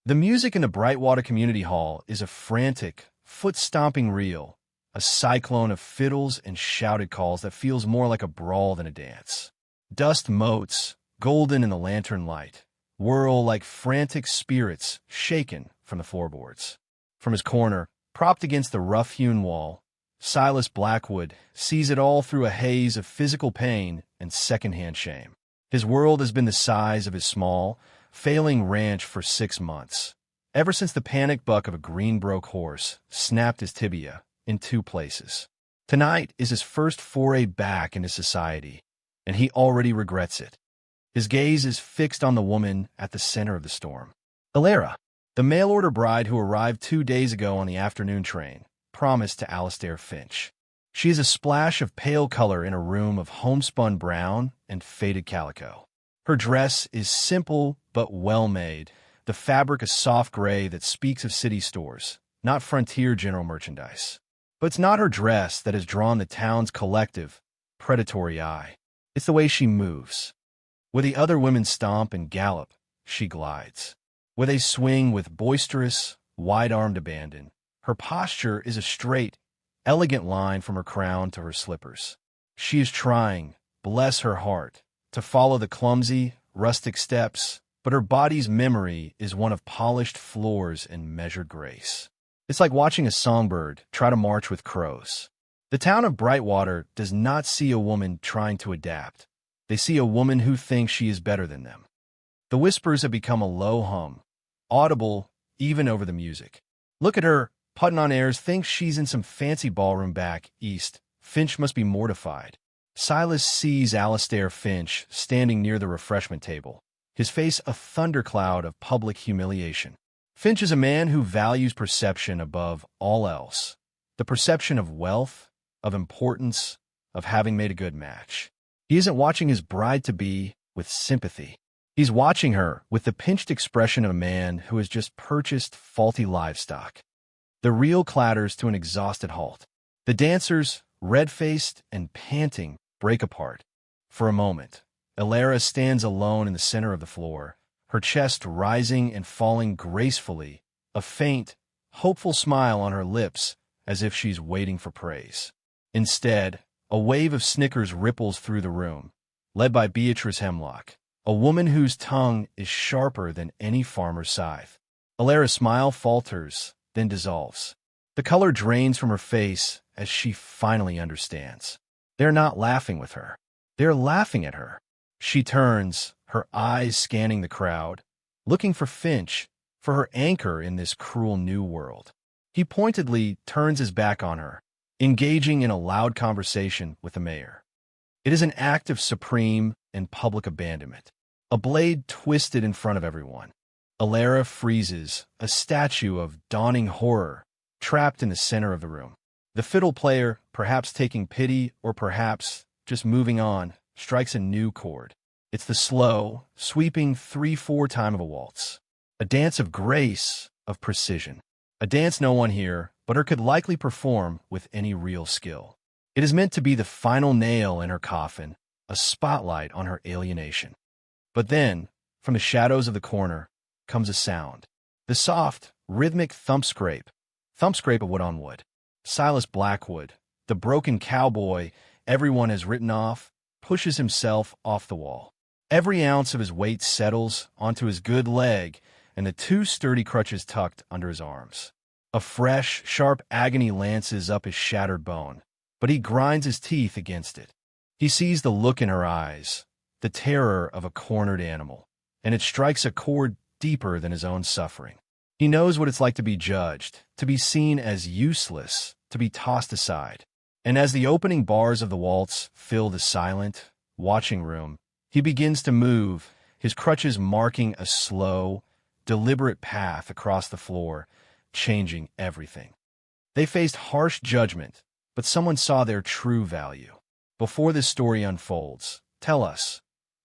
The music in the Brightwater Community Hall is a frantic, foot-stomping reel, a cyclone of fiddles and shouted calls that feels more like a brawl than a dance. Dust motes, golden in the lantern light, whirl like frantic spirits shaken from the floorboards. From his corner, propped against the rough-hewn wall, Silas Blackwood sees it all through a haze of physical pain and secondhand shame. His world has been the size of his small, failing ranch for 6 months, ever since the panic buck of a Greenbroke horse snapped his tibia in 2 places. Tonight is his first foray back into society, and he already regrets it. His gaze is fixed on the woman at the center of the storm. Alara, the mail-order bride who arrived 2 days ago on the afternoon train, promised to Alastair Finch. She is a splash of pale color in a room of homespun brown and faded calico. Her dress is simple but well-made, the fabric a soft gray that speaks of city stores, not frontier general merchandise. But it's not her dress that has drawn the town's collective, predatory eye. It's the way she moves. Where the other women stomp and gallop, she glides. Where they swing with boisterous, wide-armed abandon, her posture is a straight, elegant line from her crown to her slippers. She is trying, bless her heart, to follow the clumsy, rustic steps, but her body's memory is one of polished floors and measured grace. It's like watching a songbird try to march with crows. The town of Brightwater does not see a woman trying to adapt. They see a woman who thinks she is better than them. The whispers have become a low hum, audible even over the music. Look at her, putting on airs, thinks she's in some fancy ballroom back east. Finch must be mortified. Silas sees Alastair Finch standing near the refreshment table, his face a thundercloud of public humiliation. Finch is a man who values perception above all else, the perception of wealth, of importance, of having made a good match. He isn't watching his bride-to-be with sympathy. He's watching her with the pinched expression of a man who has just purchased faulty livestock. The reel clatters to an exhausted halt. The dancers, red-faced and panting, break apart. For a moment, Alara stands alone in the center of the floor, her chest rising and falling gracefully, a faint, hopeful smile on her lips as if she's waiting for praise. Instead, a wave of snickers ripples through the room, led by Beatrice Hemlock, a woman whose tongue is sharper than any farmer's scythe. Alara's smile falters, then dissolves. The color drains from her face as she finally understands. They're not laughing with her. They're laughing at her. She turns, her eyes scanning the crowd, looking for Finch, for her anchor in this cruel new world. He pointedly turns his back on her, engaging in a loud conversation with the mayor. It is an act of supreme and public abandonment. A blade twisted in front of everyone. Alara freezes, a statue of dawning horror, trapped in the center of the room. The fiddle player, perhaps taking pity or perhaps just moving on, strikes a new chord. It's the slow, sweeping 3/4 time of a waltz. A dance of grace, of precision. A dance no one here but her could likely perform with any real skill. It is meant to be the final nail in her coffin, a spotlight on her alienation. But then, from the shadows of the corner, comes a sound. The soft, rhythmic thump-scrape of wood on wood. Silas Blackwood, the broken cowboy everyone has written off, pushes himself off the wall. Every ounce of his weight settles onto his good leg and the 2 sturdy crutches tucked under his arms. A fresh, sharp agony lances up his shattered bone, but he grinds his teeth against it. He sees the look in her eyes, the terror of a cornered animal, and it strikes a chord deeper than his own suffering. He knows what it's like to be judged, to be seen as useless, to be tossed aside. And as the opening bars of the waltz fill the silent, watching room, he begins to move, his crutches marking a slow, deliberate path across the floor, changing everything. They faced harsh judgment, but someone saw their true value. Before this story unfolds, tell us,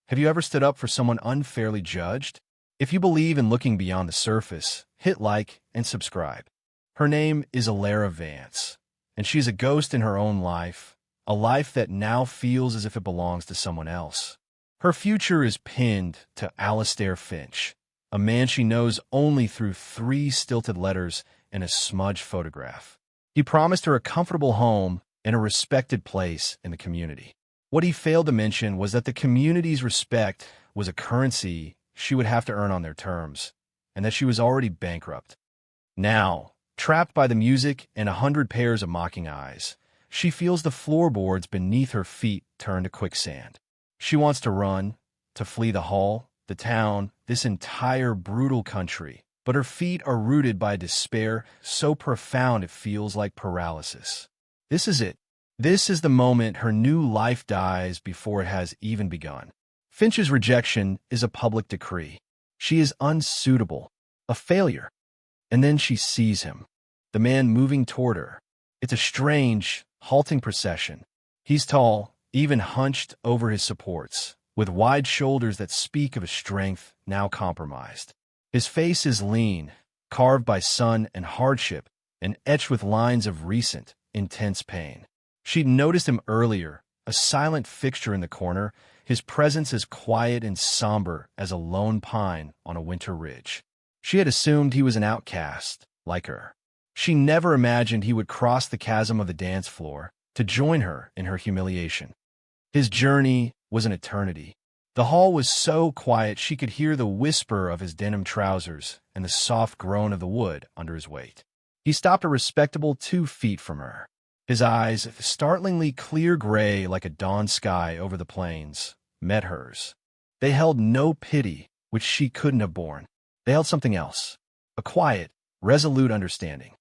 have you ever stood up for someone unfairly judged? If you believe in looking beyond the surface, hit like and subscribe. Her name is Alara Vance, and she's a ghost in her own life, a life that now feels as if it belongs to someone else. Her future is pinned to Alastair Finch, a man she knows only through 3 stilted letters and a smudged photograph. He promised her a comfortable home and a respected place in the community. What he failed to mention was that the community's respect was a currency she would have to earn on their terms, and that she was already bankrupt. Now, trapped by the music and 100 pairs of mocking eyes, she feels the floorboards beneath her feet turn to quicksand. She wants to run, to flee the hall, the town, this entire brutal country, but her feet are rooted by despair so profound it feels like paralysis. This is it. This is the moment her new life dies before it has even begun. Finch's rejection is a public decree. She is unsuitable, a failure. And then she sees him, the man moving toward her. It's a strange, halting procession. He's tall, even hunched over his supports, with wide shoulders that speak of a strength now compromised. His face is lean, carved by sun and hardship, and etched with lines of recent, intense pain. She'd noticed him earlier, a silent fixture in the corner, his presence as quiet and somber as a lone pine on a winter ridge. She had assumed he was an outcast, like her. She never imagined he would cross the chasm of the dance floor to join her in her humiliation. His journey was an eternity. The hall was so quiet she could hear the whisper of his denim trousers and the soft groan of the wood under his weight. He stopped a respectable 2 feet from her. His eyes, startlingly clear gray like a dawn sky over the plains, met hers. They held no pity, which she couldn't have borne. They held something else, a quiet, resolute understanding.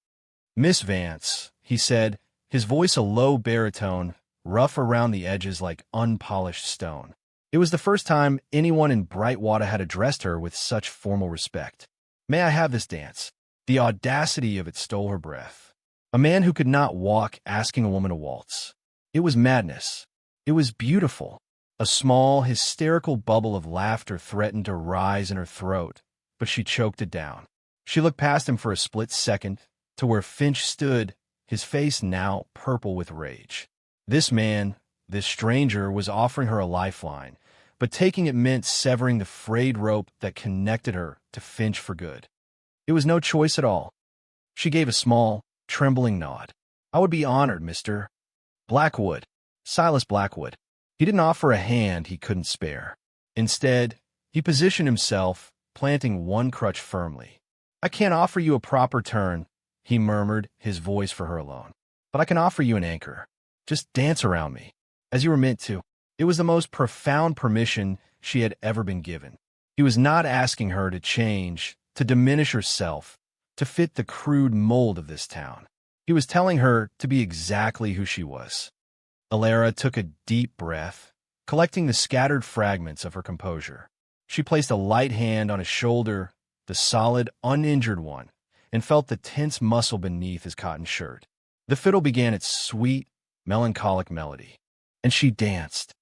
"Miss Vance," he said, his voice a low baritone, rough around the edges like unpolished stone. It was the first time anyone in Brightwater had addressed her with such formal respect. "May I have this dance?" The audacity of it stole her breath. A man who could not walk asking a woman to waltz. It was madness. It was beautiful. A small, hysterical bubble of laughter threatened to rise in her throat, but she choked it down. She looked past him for a split second, to where Finch stood, his face now purple with rage. This man, this stranger, was offering her a lifeline, but taking it meant severing the frayed rope that connected her to Finch for good. It was no choice at all. She gave a small, trembling nod. "I would be honored, Mr. Blackwood, Silas Blackwood." He didn't offer a hand he couldn't spare. Instead, he positioned himself, planting one crutch firmly. "I can't offer you a proper turn," he murmured, his voice for her alone. "But I can offer you an anchor. Just dance around me, as you were meant to." It was the most profound permission she had ever been given. He was not asking her to change, to diminish herself, to fit the crude mold of this town. He was telling her to be exactly who she was. Alara took a deep breath, collecting the scattered fragments of her composure. She placed a light hand on his shoulder, the solid, uninjured one, and felt the tense muscle beneath his cotton shirt. The fiddle began its sweet, melancholic melody, and she danced.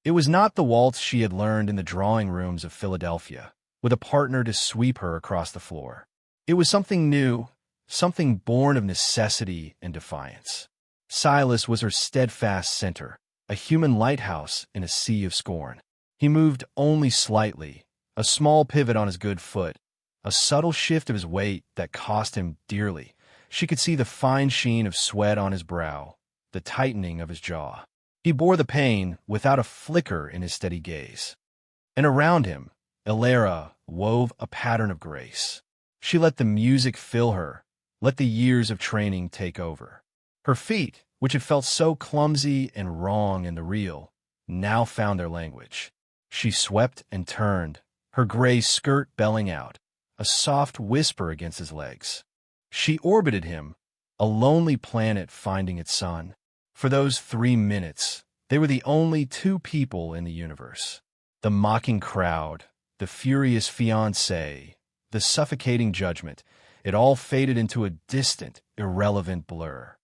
It was not the waltz she had learned in the drawing rooms of Philadelphia, with a partner to sweep her across the floor. It was something new, something born of necessity and defiance. Silas was her steadfast center, a human lighthouse in a sea of scorn. He moved only slightly, a small pivot on his good foot, a subtle shift of his weight that cost him dearly. She could see the fine sheen of sweat on his brow, the tightening of his jaw. He bore the pain without a flicker in his steady gaze. And around him, Alara wove a pattern of grace. She let the music fill her, let the years of training take over. Her feet, which had felt so clumsy and wrong in the real, now found their language. She swept and turned, her gray skirt belling out, a soft whisper against his legs. She orbited him, a lonely planet finding its sun. For those 3 minutes, they were the only 2 people in the universe. The mocking crowd, the furious fiancé, the suffocating judgment, it all faded into a distant, irrelevant blur.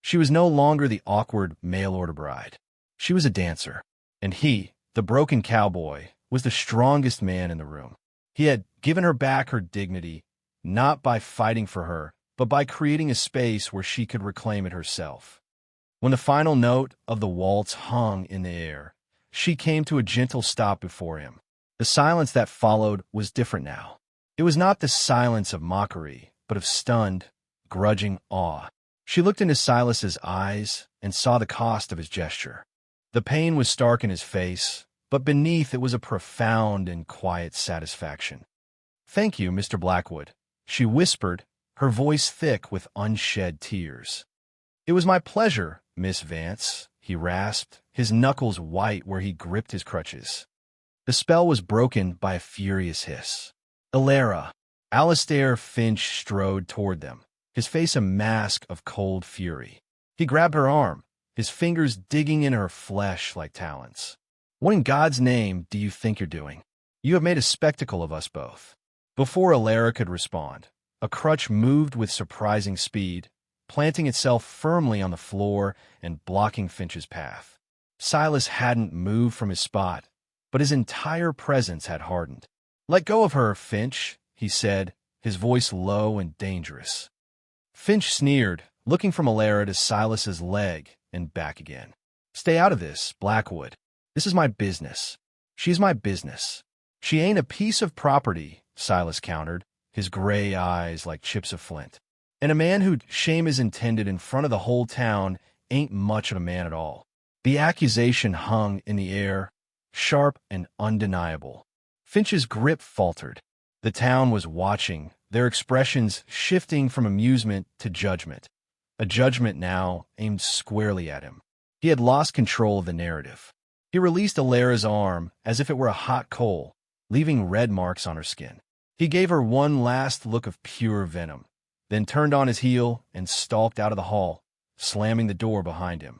She was no longer the awkward mail-order bride. She was a dancer, and he, the broken cowboy, was the strongest man in the room. He had given her back her dignity, not by fighting for her, but by creating a space where she could reclaim it herself. When the final note of the waltz hung in the air, she came to a gentle stop before him. The silence that followed was different now. It was not the silence of mockery, but of stunned, grudging awe. She looked into Silas's eyes and saw the cost of his gesture. The pain was stark in his face, but beneath it was a profound and quiet satisfaction. "Thank you, Mr. Blackwood," she whispered, her voice thick with unshed tears. "It was my pleasure, Miss Vance," he rasped, his knuckles white where he gripped his crutches. The spell was broken by a furious hiss. "Elara!" Alistair Finch strode toward them, his face a mask of cold fury. He grabbed her arm, his fingers digging in her flesh like talons. "What in God's name do you think you're doing? You have made a spectacle of us both." Before Elara could respond, a crutch moved with surprising speed, planting itself firmly on the floor and blocking Finch's path. Silas hadn't moved from his spot, but his entire presence had hardened. "Let go of her, Finch," he said, his voice low and dangerous. Finch sneered, looking from Elara to Silas's leg and back again. "Stay out of this, Blackwood. This is my business. She's my business." "She ain't a piece of property," Silas countered, his gray eyes like chips of flint. "And a man who'd shame his intended in front of the whole town ain't much of a man at all." The accusation hung in the air, sharp and undeniable. Finch's grip faltered. The town was watching, their expressions shifting from amusement to judgment. A judgment now aimed squarely at him. He had lost control of the narrative. He released Alara's arm as if it were a hot coal, leaving red marks on her skin. He gave her one last look of pure venom, then turned on his heel and stalked out of the hall, slamming the door behind him.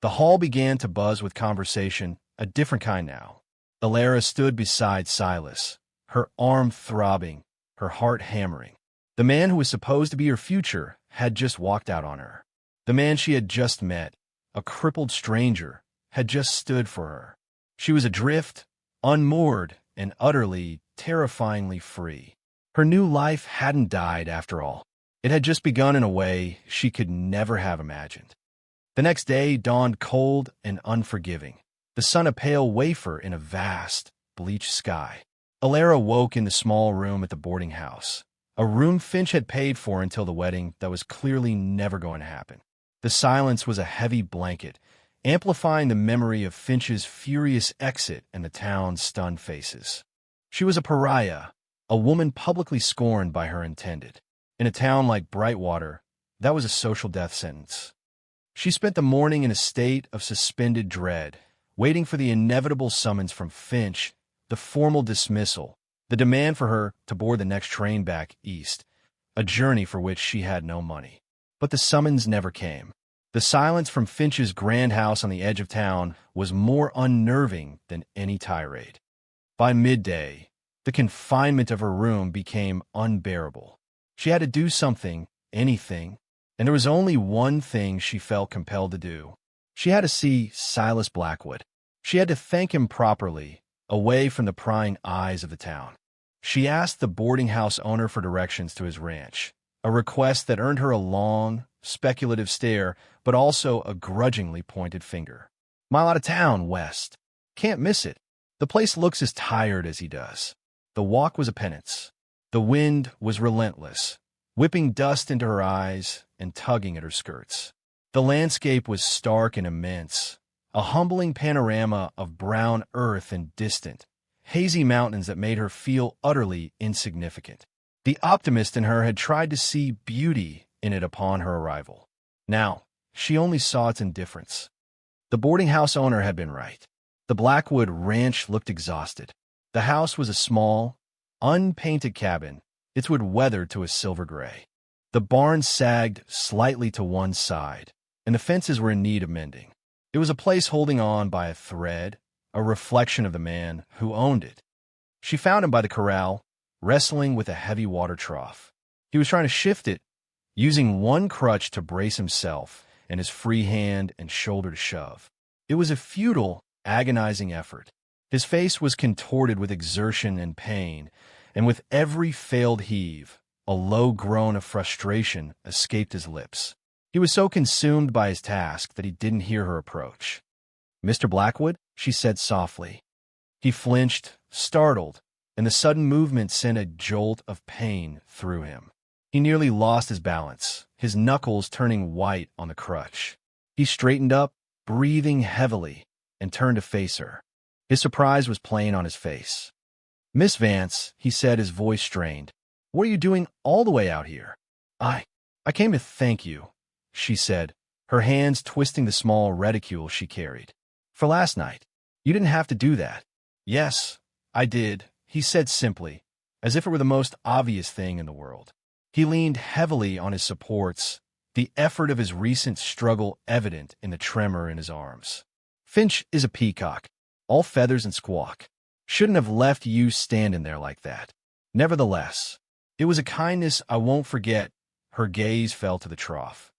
The hall began to buzz with conversation, a different kind now. Elara stood beside Silas, her arm throbbing, her heart hammering. The man who was supposed to be her future had just walked out on her. The man she had just met, a crippled stranger, had just stood for her. She was adrift, unmoored, and utterly, terrifyingly free. Her new life hadn't died after all. It had just begun in a way she could never have imagined. The next day dawned cold and unforgiving, the sun a pale wafer in a vast, bleached sky. Elara woke in the small room at the boarding house, a room Finch had paid for until the wedding that was clearly never going to happen. The silence was a heavy blanket, amplifying the memory of Finch's furious exit and the town's stunned faces. She was a pariah, a woman publicly scorned by her intended. In a town like Brightwater, that was a social death sentence. She spent the morning in a state of suspended dread, waiting for the inevitable summons from Finch, the formal dismissal, the demand for her to board the next train back east, a journey for which she had no money. But the summons never came. The silence from Finch's grand house on the edge of town was more unnerving than any tirade. By midday, the confinement of her room became unbearable. She had to do something, anything, and there was only one thing she felt compelled to do. She had to see Silas Blackwood. She had to thank him properly, away from the prying eyes of the town. She asked the boarding house owner for directions to his ranch, a request that earned her a long, speculative stare, but also a grudgingly pointed finger. "Mile out of town, west. Can't miss it. The place looks as tired as he does." The walk was a penance. The wind was relentless, whipping dust into her eyes and tugging at her skirts. The landscape was stark and immense, a humbling panorama of brown earth and distant, hazy mountains that made her feel utterly insignificant. The optimist in her had tried to see beauty in it upon her arrival. Now, she only saw its indifference. The boarding house owner had been right. The Blackwood Ranch looked exhausted. The house was a small, unpainted cabin, its wood weathered to a silver gray. The barn sagged slightly to one side, and the fences were in need of mending. It was a place holding on by a thread, a reflection of the man who owned it. She found him by the corral, wrestling with a heavy water trough. He was trying to shift it, using one crutch to brace himself and his free hand and shoulder to shove. It was a futile, agonizing effort. His face was contorted with exertion and pain, and with every failed heave, a low groan of frustration escaped his lips. He was so consumed by his task that he didn't hear her approach. "Mr. Blackwood?" she said softly. He flinched, startled, and the sudden movement sent a jolt of pain through him. He nearly lost his balance, his knuckles turning white on the crutch. He straightened up, breathing heavily, and turned to face her. His surprise was plain on his face. "Miss Vance," he said, his voice strained. "What are you doing all the way out here?" I came to thank you," she said, her hands twisting the small reticule she carried. "For last night. You didn't have to do that." "Yes, I did," he said simply, as if it were the most obvious thing in the world. He leaned heavily on his supports, the effort of his recent struggle evident in the tremor in his arms. "Finch is a peacock, all feathers and squawk. Shouldn't have left you standing there like that. Nevertheless, it was a kindness I won't forget." Her gaze fell to the trough.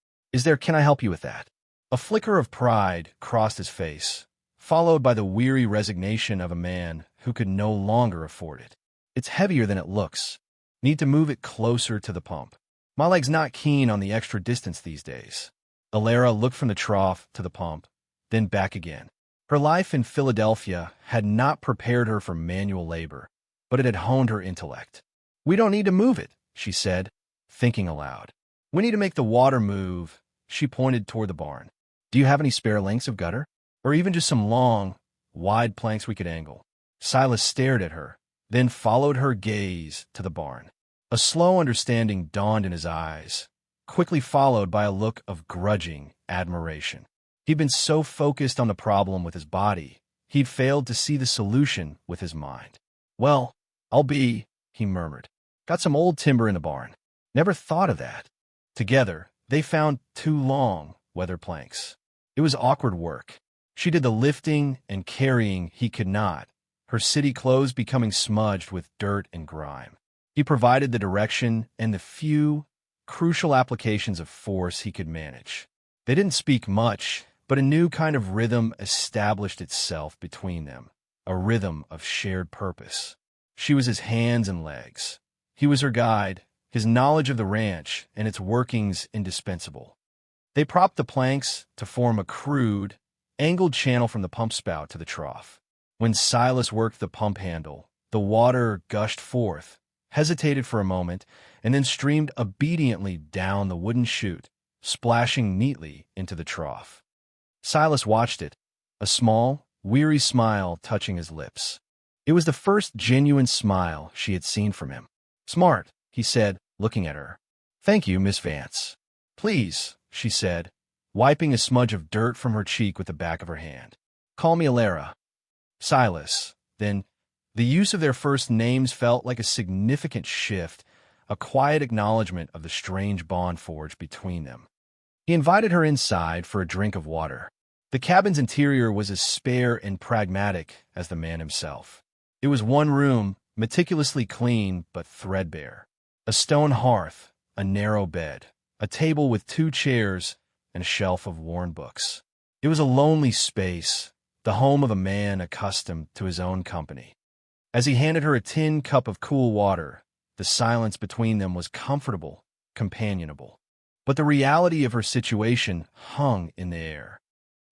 Can I help you with that?" A flicker of pride crossed his face, followed by the weary resignation of a man who could no longer afford it. "It's heavier than it looks. Need to move it closer to the pump. My leg's not keen on the extra distance these days." Alara looked from the trough to the pump, then back again. Her life in Philadelphia had not prepared her for manual labor, but it had honed her intellect. "We don't need to move it," she said, thinking aloud. "We need to make the water move." She pointed toward the barn. "Do you have any spare lengths of gutter? Or even just some long, wide planks we could angle?" Silas stared at her, then followed her gaze to the barn. A slow understanding dawned in his eyes, quickly followed by a look of grudging admiration. He'd been so focused on the problem with his body, he'd failed to see the solution with his mind. "Well, he murmured. "Got some old timber in the barn. Never thought of that." Together, they found 2 long, weather planks. It was awkward work. She did the lifting and carrying he could not, her city clothes becoming smudged with dirt and grime. He provided the direction and the few, crucial applications of force he could manage. They didn't speak much, but a new kind of rhythm established itself between them, a rhythm of shared purpose. She was his hands and legs. He was her guide, his knowledge of the ranch and its workings indispensable. They propped the planks to form a crude, angled channel from the pump spout to the trough. When Silas worked the pump handle, the water gushed forth, hesitated for a moment, and then streamed obediently down the wooden chute, splashing neatly into the trough. Silas watched it, a small, weary smile touching his lips. It was the first genuine smile she had seen from him. "Smart," he said, looking at her. "Thank you, Miss Vance." "Please," she said, wiping a smudge of dirt from her cheek with the back of her hand. "Call me Alara." Silas. Then, the use of their first names felt like a significant shift, a quiet acknowledgement of the strange bond forged between them. He invited her inside for a drink of water. The cabin's interior was as spare and pragmatic as the man himself. It was one room, meticulously clean but threadbare. A stone hearth, a narrow bed, a table with 2 chairs, and a shelf of worn books. It was a lonely space, the home of a man accustomed to his own company. As he handed her a tin cup of cool water, the silence between them was comfortable, companionable. But the reality of her situation hung in the air.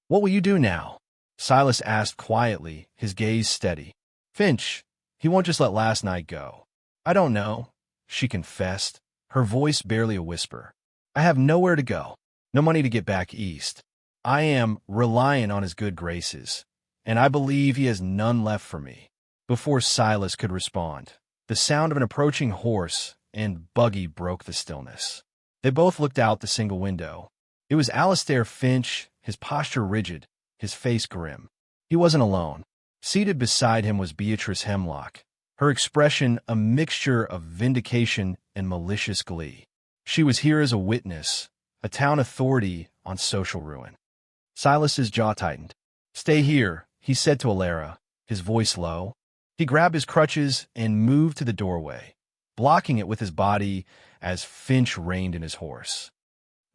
"What will you do now?" Silas asked quietly, his gaze steady. "Finch, he won't just let last night go." "I don't know," she confessed, her voice barely a whisper. "I have nowhere to go, no money to get back east. I am reliant on his good graces, and I believe he has none left for me." Before Silas could respond, the sound of an approaching horse and buggy broke the stillness. They both looked out the single window. It was Alistair Finch, his posture rigid, his face grim. He wasn't alone. Seated beside him was Beatrice Hemlock, her expression a mixture of vindication and malicious glee. She was here as a witness, a town authority on social ruin. Silas's jaw tightened. "Stay here," he said to Alara, his voice low. He grabbed his crutches and moved to the doorway, blocking it with his body as Finch reined in his horse.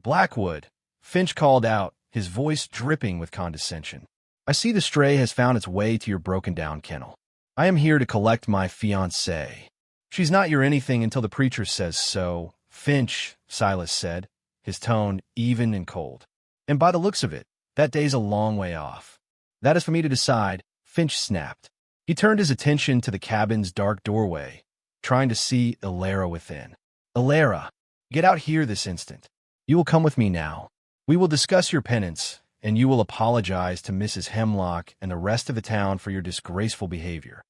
"Blackwood," Finch called out, his voice dripping with condescension. "I see the stray has found its way to your broken-down kennel. I am here to collect my fiancée. She's not your anything until the preacher says so." "Finch," Silas said, his tone even and cold. "And by the looks of it, that day's a long way off." "That is for me to decide," Finch snapped. He turned his attention to the cabin's dark doorway, trying to see Illyra within. Illyra, get out here this instant. You will come with me now. We will discuss your penance, and you will apologize to Mrs. Hemlock and the rest of the town for your disgraceful behavior.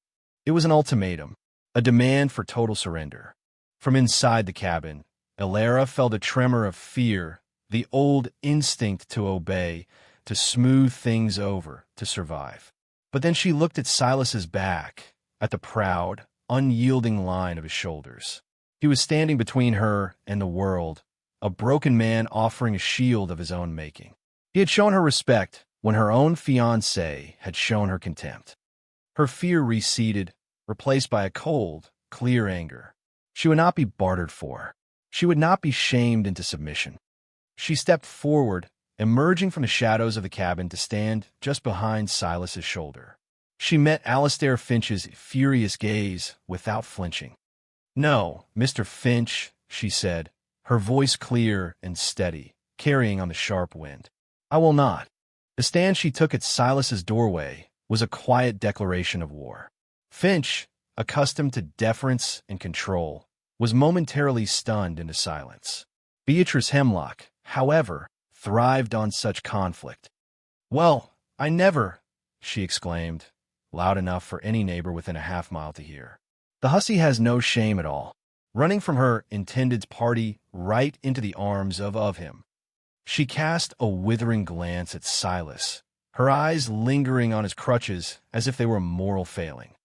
It was an ultimatum, a demand for total surrender. From inside the cabin, Illyra felt a tremor of fear, the old instinct to obey, to smooth things over, to survive. But then she looked at Silas's back, at the proud, unyielding line of his shoulders. He was standing between her and the world, a broken man offering a shield of his own making. He had shown her respect when her own fiancé had shown her contempt. Her fear receded, replaced by a cold, clear anger. She would not be bartered for. She would not be shamed into submission. She stepped forward, emerging from the shadows of the cabin to stand just behind Silas's shoulder. She met Alistair Finch's furious gaze without flinching. "No, Mr. Finch," she said, her voice clear and steady, carrying on the sharp wind. "I will not." The stand she took at Silas's doorway was a quiet declaration of war. Finch, accustomed to deference and control, was momentarily stunned into silence. Beatrice Hemlock, however, thrived on such conflict. "Well, I never," she exclaimed, loud enough for any neighbor within a half-mile to hear. The hussy has no shame at all, running from her intended party right into the arms of him. She cast a withering glance at Silas, her eyes lingering on his crutches as if they were a moral failing.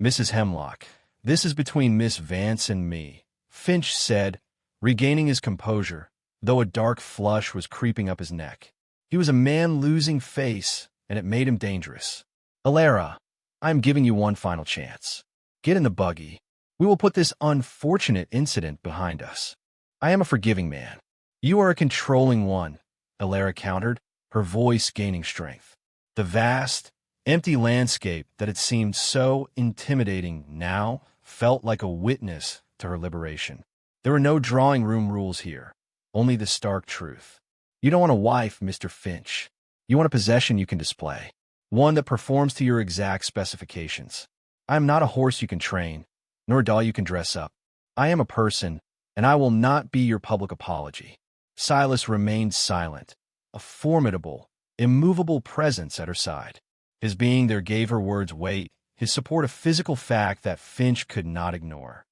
"Mrs. Hemlock, this is between Miss Vance and me," Finch said, regaining his composure, though a dark flush was creeping up his neck. He was a man losing face, and it made him dangerous. "Illyra, I am giving you one final chance. Get in the buggy. We will put this unfortunate incident behind us. I am a forgiving man." "You are a controlling one," Illyra countered, her voice gaining strength. The vast, empty landscape that had seemed so intimidating now felt like a witness to her liberation. There were no drawing room rules here, only the stark truth. You don't want a wife, Mr. Finch. You want a possession you can display, one that performs to your exact specifications. I am not a horse you can train, nor a doll you can dress up. I am a person, and I will not be your public apology. Silas remained silent, a formidable, immovable presence at her side. His being there gave her words weight, his support a physical fact that Finch could not ignore.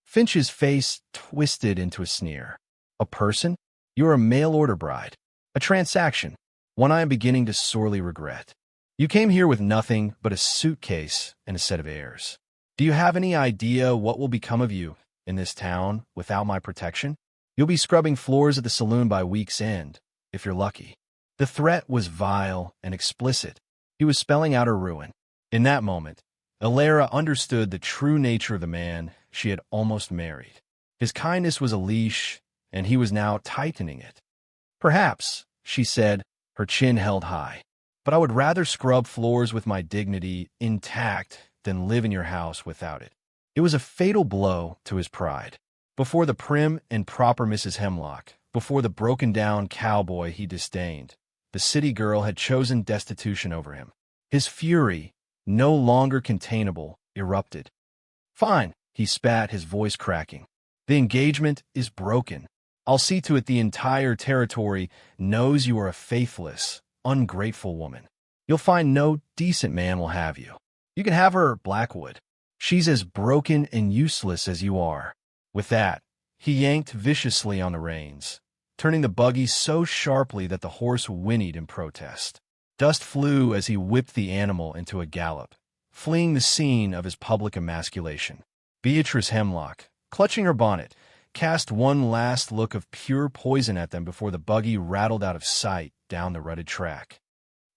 Finch's face twisted into a sneer. "A person? You are a mail-order bride. A transaction, one I am beginning to sorely regret. You came here with nothing but a suitcase and a set of airs. Do you have any idea what will become of you in this town without my protection? You'll be scrubbing floors at the saloon by week's end, if you're lucky." The threat was vile and explicit. He was spelling out her ruin. In that moment, Illyra understood the true nature of the man she had almost married. His kindness was a leash, and he was now tightening it. "Perhaps," she said, her chin held high, "but I would rather scrub floors with my dignity intact than live in your house without it." It was a fatal blow to his pride. Before the prim and proper Mrs. Hemlock, before the broken-down cowboy he disdained, the city girl had chosen destitution over him. His fury, no longer containable, erupted. "Fine," he spat, his voice cracking. "The engagement is broken. I'll see to it the entire territory knows you are a faithless, ungrateful woman. You'll find no decent man will have you. You can have her, Blackwood. She's as broken and useless as you are." With that, he yanked viciously on the reins, turning the buggy so sharply that the horse whinnied in protest. Dust flew as he whipped the animal into a gallop, fleeing the scene of his public emasculation. Beatrice Hemlock, clutching her bonnet, cast one last look of pure poison at them before the buggy rattled out of sight down the rutted track.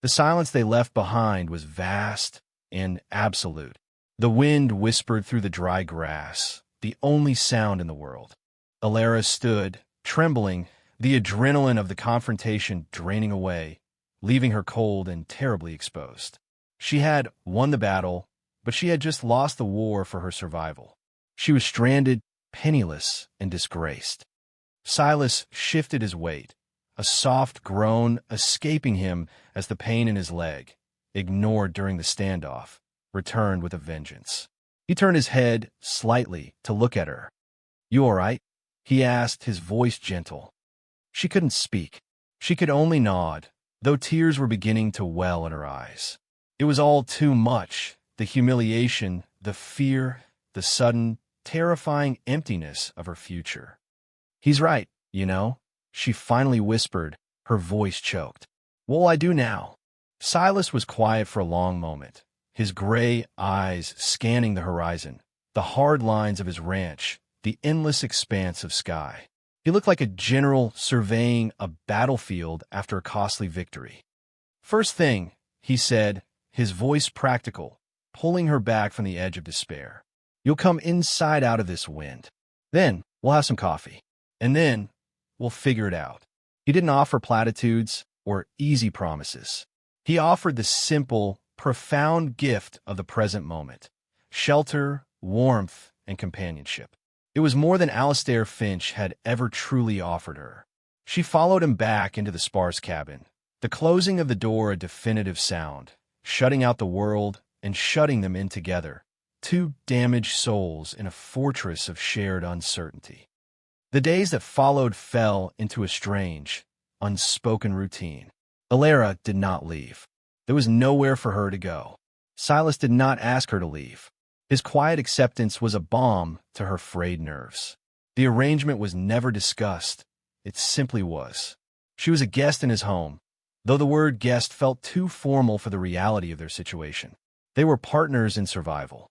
The silence they left behind was vast and absolute. The wind whispered through the dry grass, the only sound in the world. Illyra stood, trembling, the adrenaline of the confrontation draining away, leaving her cold and terribly exposed. She had won the battle, but she had just lost the war for her survival. She was stranded, penniless, and disgraced. Silas shifted his weight, a soft groan escaping him as the pain in his leg, ignored during the standoff, returned with a vengeance. He turned his head slightly to look at her. "You all right?" he asked, his voice gentle. She couldn't speak. She could only nod, though tears were beginning to well in her eyes. It was all too much, the humiliation, the fear, the sudden, terrifying emptiness of her future. "He's right, you know," she finally whispered, her voice choked. "What'll I do now?" Silas was quiet for a long moment, his gray eyes scanning the horizon, the hard lines of his ranch, the endless expanse of sky. He looked like a general surveying a battlefield after a costly victory. "First thing," he said, his voice practical, pulling her back from the edge of despair. "You'll come inside out of this wind. Then we'll have some coffee. And then we'll figure it out." He didn't offer platitudes or easy promises. He offered the simple, profound gift of the present moment: shelter, warmth, and companionship. It was more than Alastair Finch had ever truly offered her. She followed him back into the sparse cabin, the closing of the door a definitive sound, shutting out the world and shutting them in together, two damaged souls in a fortress of shared uncertainty. The days that followed fell into a strange, unspoken routine. Alara did not leave. There was nowhere for her to go. Silas did not ask her to leave. His quiet acceptance was a balm to her frayed nerves. The arrangement was never discussed. It simply was. She was a guest in his home, though the word guest felt too formal for the reality of their situation. They were partners in survival.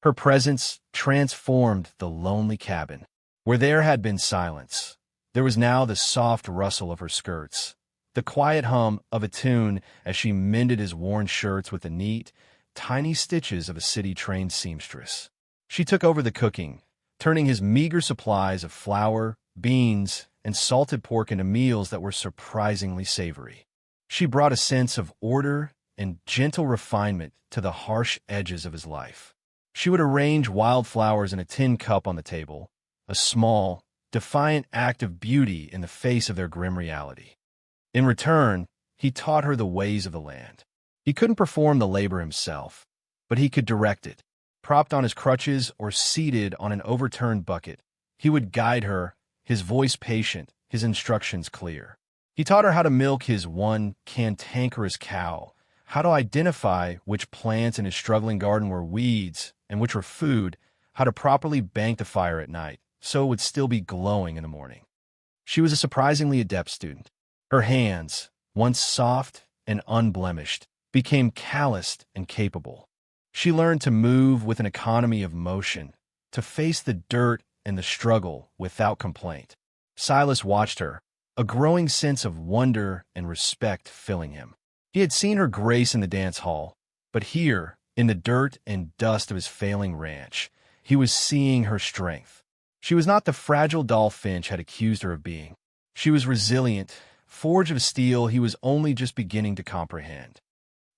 Her presence transformed the lonely cabin. Where there had been silence, there was now the soft rustle of her skirts, the quiet hum of a tune as she mended his worn shirts with the neat, tiny stitches of a city-trained seamstress. She took over the cooking, turning his meager supplies of flour, beans, and salted pork into meals that were surprisingly savory. She brought a sense of order and gentle refinement to the harsh edges of his life. She would arrange wildflowers in a tin cup on the table, a small, defiant act of beauty in the face of their grim reality. In return, he taught her the ways of the land. He couldn't perform the labor himself, but he could direct it. Propped on his crutches or seated on an overturned bucket, he would guide her, his voice patient, his instructions clear. He taught her how to milk his one cantankerous cow, how to identify which plants in his struggling garden were weeds and which were food, how to properly bank the fire at night, so it would still be glowing in the morning. She was a surprisingly adept student. Her hands, once soft and unblemished, became calloused and capable. She learned to move with an economy of motion, to face the dirt and the struggle without complaint. Silas watched her, a growing sense of wonder and respect filling him. He had seen her grace in the dance hall, but here, in the dirt and dust of his failing ranch, he was seeing her strength. She was not the fragile doll Finch had accused her of being. She was resilient, forged of steel he was only just beginning to comprehend.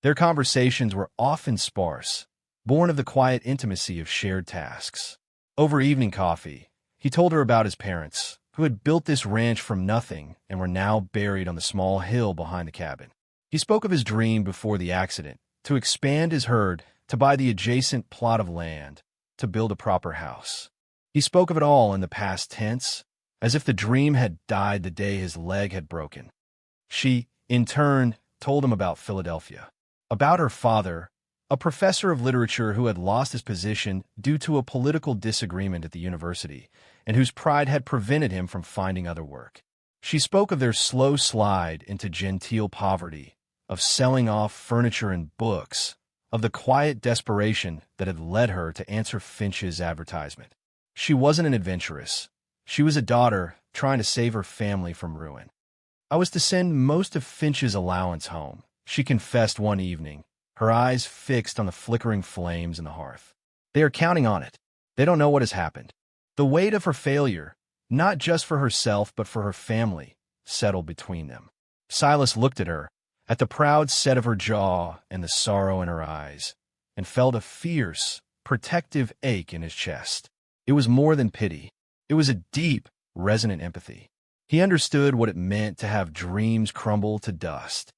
Their conversations were often sparse, born of the quiet intimacy of shared tasks. Over evening coffee, he told her about his parents, who had built this ranch from nothing and were now buried on the small hill behind the cabin. He spoke of his dream before the accident, to expand his herd, to buy the adjacent plot of land, to build a proper house. He spoke of it all in the past tense, as if the dream had died the day his leg had broken. She, in turn, told him about Philadelphia, about her father, a professor of literature who had lost his position due to a political disagreement at the university, and whose pride had prevented him from finding other work. She spoke of their slow slide into genteel poverty, of selling off furniture and books, of the quiet desperation that had led her to answer Finch's advertisement. She wasn't an adventuress. She was a daughter trying to save her family from ruin. "I was to send most of Finch's allowance home," she confessed one evening, her eyes fixed on the flickering flames in the hearth. "They are counting on it. They don't know what has happened." The weight of her failure, not just for herself but for her family, settled between them. Silas looked at her, at the proud set of her jaw and the sorrow in her eyes, and felt a fierce, protective ache in his chest. It was more than pity. It was a deep, resonant empathy. He understood what it meant to have dreams crumble to dust.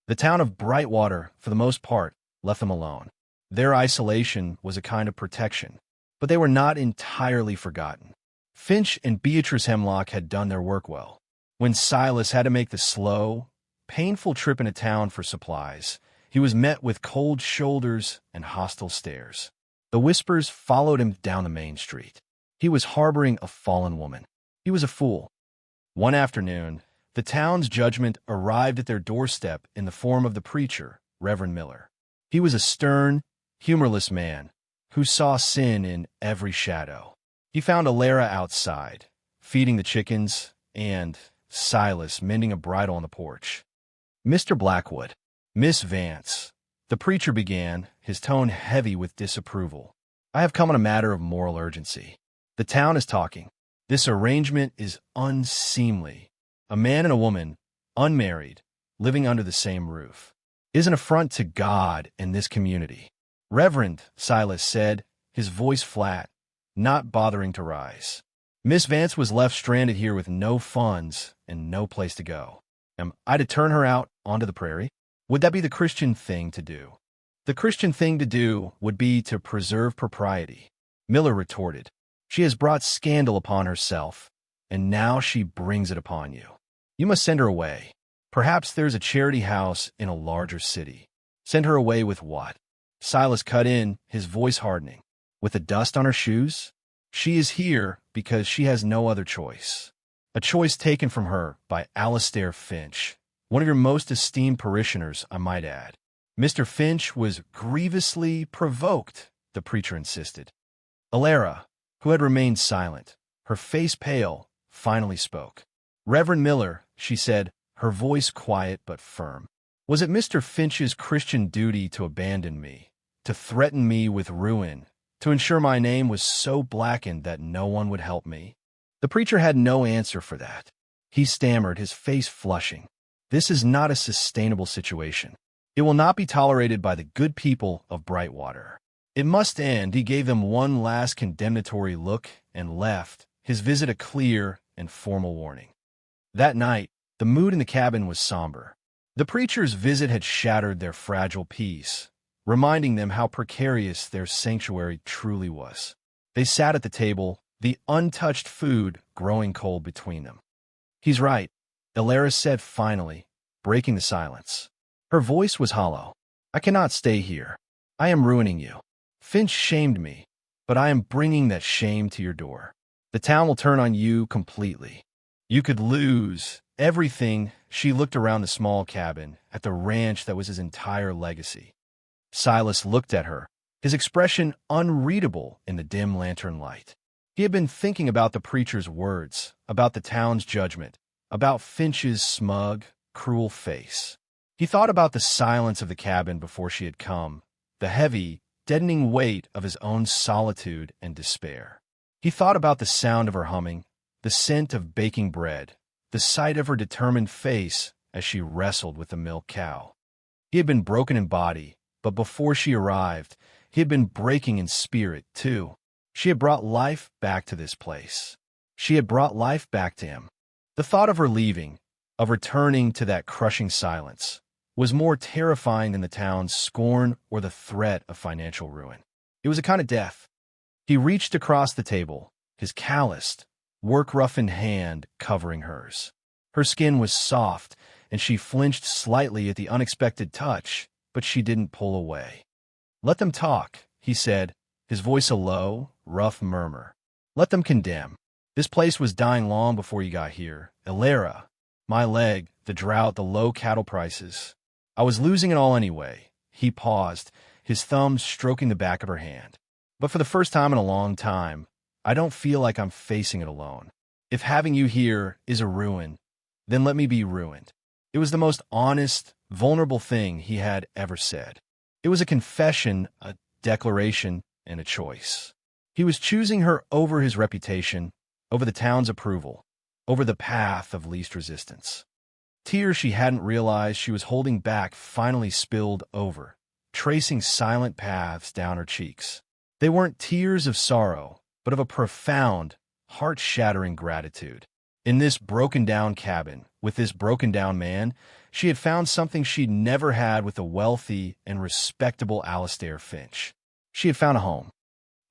The town of Brightwater, for the most part, left them alone. Their isolation was a kind of protection, but they were not entirely forgotten. Finch and Beatrice Hemlock had done their work well. When Silas had to make the slow, painful trip into town for supplies, he was met with cold shoulders and hostile stares. The whispers followed him down the main street. He was harboring a fallen woman. He was a fool. One afternoon, the town's judgment arrived at their doorstep in the form of the preacher, Reverend Miller. He was a stern, humorless man who saw sin in every shadow. He found Alara outside, feeding the chickens, and Silas mending a bridle on the porch. "Mr. Blackwood, Miss Vance," the preacher began, his tone heavy with disapproval. "I have come on a matter of moral urgency. The town is talking. This arrangement is unseemly. A man and a woman, unmarried, living under the same roof, is an affront to God and this community." "Reverend," Silas said, his voice flat, not bothering to rise. "Miss Vance was left stranded here with no funds and no place to go. Am I to turn her out onto the prairie? Would that be the Christian thing to do?" "The Christian thing to do would be to preserve propriety," Miller retorted. "She has brought scandal upon herself, and now she brings it upon you. You must send her away. Perhaps there's a charity house in a larger city." "Send her away with what?" Silas cut in, his voice hardening. "With the dust on her shoes? She is here because she has no other choice. A choice taken from her by Alastair Finch, one of your most esteemed parishioners, I might add." "Mr. Finch was grievously provoked," the preacher insisted. Alara, who had remained silent, her face pale, finally spoke. "Reverend Miller," she said, her voice quiet but firm, "was it Mr. Finch's Christian duty to abandon me, to threaten me with ruin, to ensure my name was so blackened that no one would help me?" The preacher had no answer for that. He stammered, his face flushing. "This is not a sustainable situation. It will not be tolerated by the good people of Brightwater. It must end." He gave them one last condemnatory look and left, his visit a clear and formal warning. That night, the mood in the cabin was somber. The preacher's visit had shattered their fragile peace, reminding them how precarious their sanctuary truly was. They sat at the table, the untouched food growing cold between them. "He's right," Alara said finally, breaking the silence. Her voice was hollow. "I cannot stay here. I am ruining you. Finch shamed me, but I am bringing that shame to your door. The town will turn on you completely. You could lose everything." She looked around the small cabin, at the ranch that was his entire legacy. Silas looked at her, his expression unreadable in the dim lantern light. He had been thinking about the preacher's words, about the town's judgment, about Finch's smug, cruel face. He thought about the silence of the cabin before she had come, the heavy, deadening weight of his own solitude and despair. He thought about the sound of her humming, the scent of baking bread, the sight of her determined face as she wrestled with the milk cow. He had been broken in body, but before she arrived, he had been breaking in spirit, too. She had brought life back to this place. She had brought life back to him. The thought of her leaving, of returning to that crushing silence, was more terrifying than the town's scorn or the threat of financial ruin. It was a kind of death. He reached across the table, his calloused, work-roughened hand covering hers. Her skin was soft, and she flinched slightly at the unexpected touch, but she didn't pull away. "Let them talk," he said, his voice a low, rough murmur. "Let them condemn. This place was dying long before you got here. Alara, my leg, the drought, the low cattle prices. I was losing it all anyway." He paused, his thumbs stroking the back of her hand. "But for the first time in a long time, I don't feel like I'm facing it alone. If having you here is a ruin, then let me be ruined." It was the most honest, vulnerable thing he had ever said. It was a confession, a declaration, and a choice. He was choosing her over his reputation, over the town's approval, over the path of least resistance. Tears she hadn't realized she was holding back finally spilled over, tracing silent paths down her cheeks. They weren't tears of sorrow, but of a profound, heart-shattering gratitude. In this broken-down cabin, with this broken-down man, she had found something she'd never had with the wealthy and respectable Alastair Finch. She had found a home.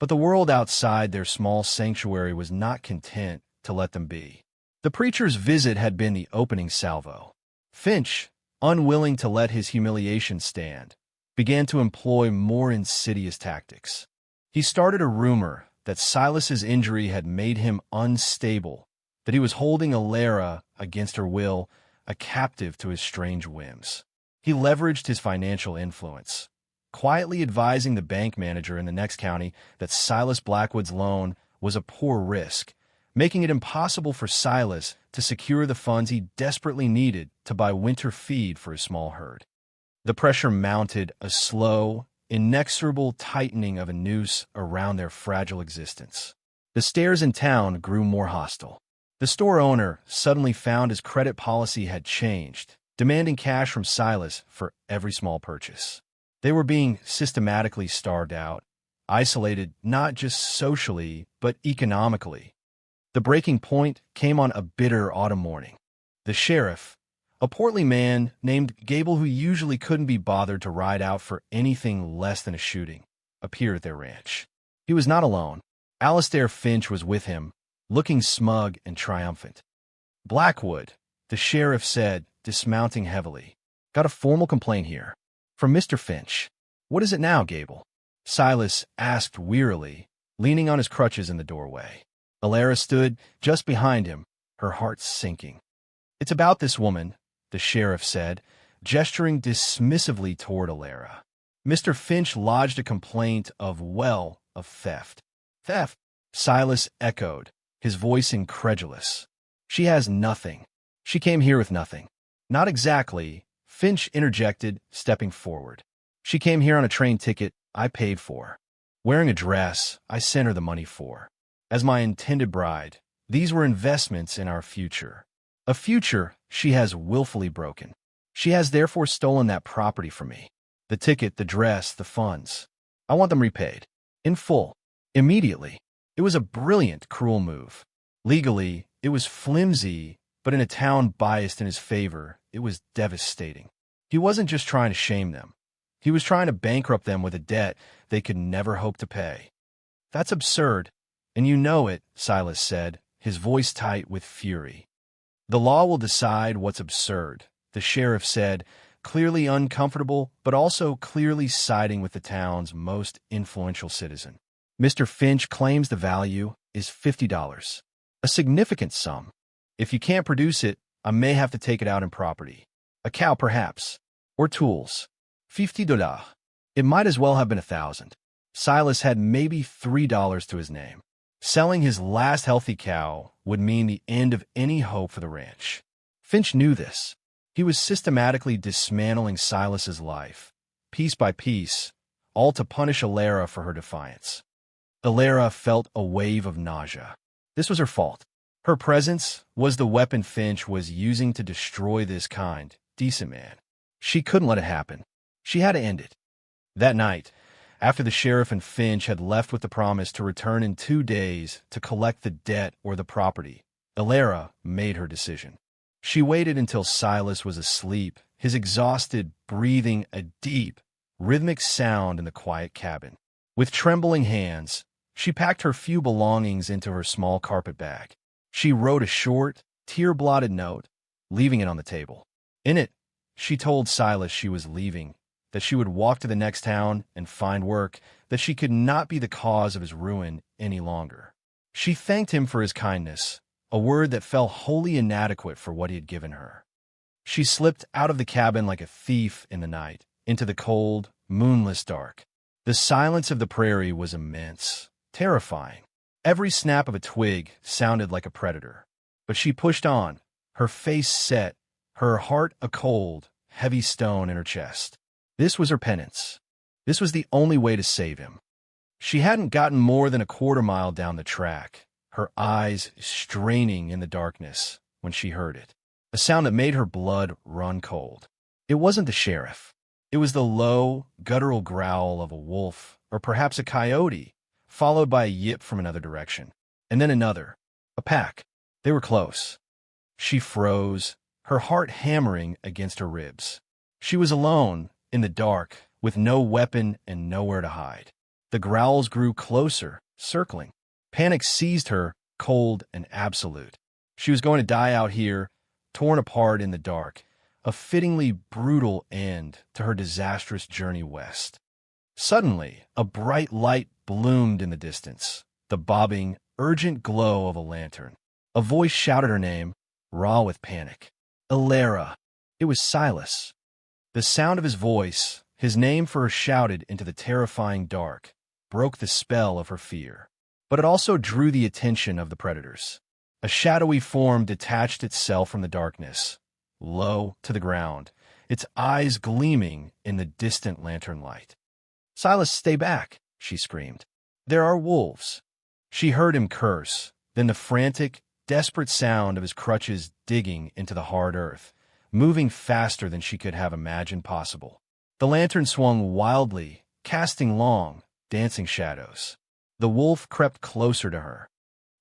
But the world outside their small sanctuary was not content to let them be. The preacher's visit had been the opening salvo. Finch, unwilling to let his humiliation stand, began to employ more insidious tactics. He started a rumor that Silas's injury had made him unstable, that he was holding Alara against her will, a captive to his strange whims. He leveraged his financial influence, quietly advising the bank manager in the next county that Silas Blackwood's loan was a poor risk, making it impossible for Silas to secure the funds he desperately needed to buy winter feed for his small herd. The pressure mounted, a slow, inexorable tightening of a noose around their fragile existence. The stares in town grew more hostile. The store owner suddenly found his credit policy had changed, demanding cash from Silas for every small purchase. They were being systematically starved out, isolated not just socially, but economically. The breaking point came on a bitter autumn morning. The sheriff, a portly man named Gable who usually couldn't be bothered to ride out for anything less than a shooting, appeared at their ranch. He was not alone. Alastair Finch was with him, looking smug and triumphant. "Blackwood," the sheriff said, dismounting heavily. "Got a formal complaint here. From Mr. Finch." "What is it now, Gable?" Silas asked wearily, leaning on his crutches in the doorway. Alara stood just behind him, her heart sinking. "It's about this woman," the sheriff said, gesturing dismissively toward Alara. "Mr. Finch lodged a complaint of theft." "Theft?" Silas echoed, his voice incredulous. "She has nothing. She came here with nothing." "Not exactly," Finch interjected, stepping forward. "She came here on a train ticket I paid for, wearing a dress I sent her the money for. As my intended bride, these were investments in our future. A future she has willfully broken. She has therefore stolen that property from me. The ticket, the dress, the funds. I want them repaid. In full. Immediately." It was a brilliant, cruel move. Legally, it was flimsy, but in a town biased in his favor, it was devastating. He wasn't just trying to shame them. He was trying to bankrupt them with a debt they could never hope to pay. "That's absurd, and you know it," Silas said, his voice tight with fury. "The law will decide what's absurd," the sheriff said, clearly uncomfortable, but also clearly siding with the town's most influential citizen. "Mr. Finch claims the value is $50, a significant sum. If you can't produce it, I may have to take it out in property. A cow, perhaps, or tools. $50. It might as well have been $1,000. Silas had maybe $3 to his name. Selling his last healthy cow would mean the end of any hope for the ranch. Finch knew this. He was systematically dismantling Silas's life, piece by piece, all to punish Alara for her defiance. Alara felt a wave of nausea. This was her fault. Her presence was the weapon Finch was using to destroy this kind, decent man. She couldn't let it happen. She had to end it. That night, after the sheriff and Finch had left with the promise to return in 2 days to collect the debt or the property, Alara made her decision. She waited until Silas was asleep, his exhausted breathing a deep, rhythmic sound in the quiet cabin. With trembling hands, she packed her few belongings into her small carpet bag. She wrote a short, tear-blotted note, leaving it on the table. In it, she told Silas she was leaving, that she would walk to the next town and find work, that she could not be the cause of his ruin any longer. She thanked him for his kindness, a word that fell wholly inadequate for what he had given her. She slipped out of the cabin like a thief in the night, into the cold, moonless dark. The silence of the prairie was immense, terrifying. Every snap of a twig sounded like a predator. But she pushed on, her face set, her heart a cold, heavy stone in her chest. This was her penance. This was the only way to save him. She hadn't gotten more than a quarter-mile down the track, her eyes straining in the darkness, when she heard it. A sound that made her blood run cold. It wasn't the sheriff. It was the low, guttural growl of a wolf, or perhaps a coyote, followed by a yip from another direction. And then another. A pack. They were close. She froze, her heart hammering against her ribs. She was alone, in the dark, with no weapon and nowhere to hide. The growls grew closer, circling. Panic seized her, cold and absolute. She was going to die out here, torn apart in the dark, a fittingly brutal end to her disastrous journey west. Suddenly, a bright light bloomed in the distance, the bobbing, urgent glow of a lantern. A voice shouted her name, raw with panic. Alara. It was Silas. The sound of his voice, his name for her shouted into the terrifying dark, broke the spell of her fear. But it also drew the attention of the predators. A shadowy form detached itself from the darkness, low to the ground, its eyes gleaming in the distant lantern light. "Silas, stay back," she screamed. "There are wolves." She heard him curse, then the frantic, desperate sound of his crutches digging into the hard earth, moving faster than she could have imagined possible. The lantern swung wildly, casting long, dancing shadows. The wolf crept closer to her.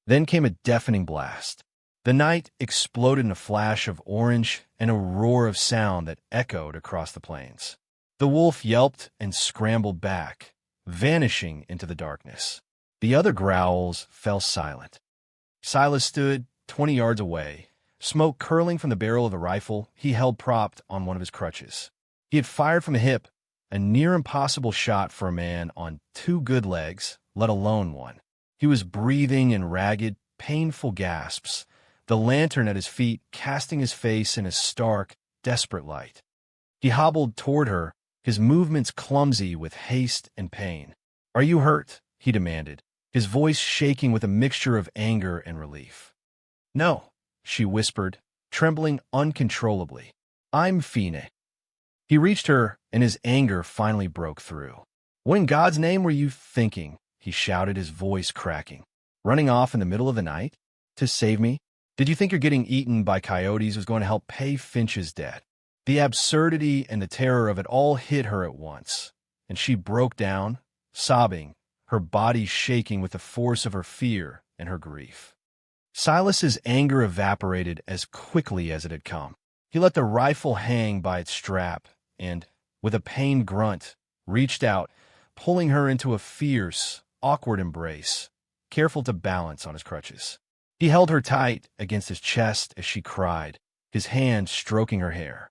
Then came a deafening blast. The night exploded in a flash of orange and a roar of sound that echoed across the plains. The wolf yelped and scrambled back, vanishing into the darkness. The other growls fell silent. Silas stood 20 yards away, smoke curling from the barrel of the rifle he held propped on one of his crutches. He had fired from the hip, a near-impossible shot for a man on 2 good legs, let alone one. He was breathing in ragged, painful gasps, the lantern at his feet casting his face in a stark, desperate light. He hobbled toward her, his movements clumsy with haste and pain. "Are you hurt?" he demanded, his voice shaking with a mixture of anger and relief. "No," she whispered, trembling uncontrollably. "I'm fine." He reached her, and his anger finally broke through. "What in God's name were you thinking?" he shouted, his voice cracking. "Running off in the middle of the night? To save me? Did you think you're getting eaten by coyotes was going to help pay Finch's debt?" The absurdity and the terror of it all hit her at once, and she broke down, sobbing, her body shaking with the force of her fear and her grief. Silas's anger evaporated as quickly as it had come. He let the rifle hang by its strap and, with a pained grunt, reached out, pulling her into a fierce, awkward embrace, careful to balance on his crutches. He held her tight against his chest as she cried, his hand stroking her hair.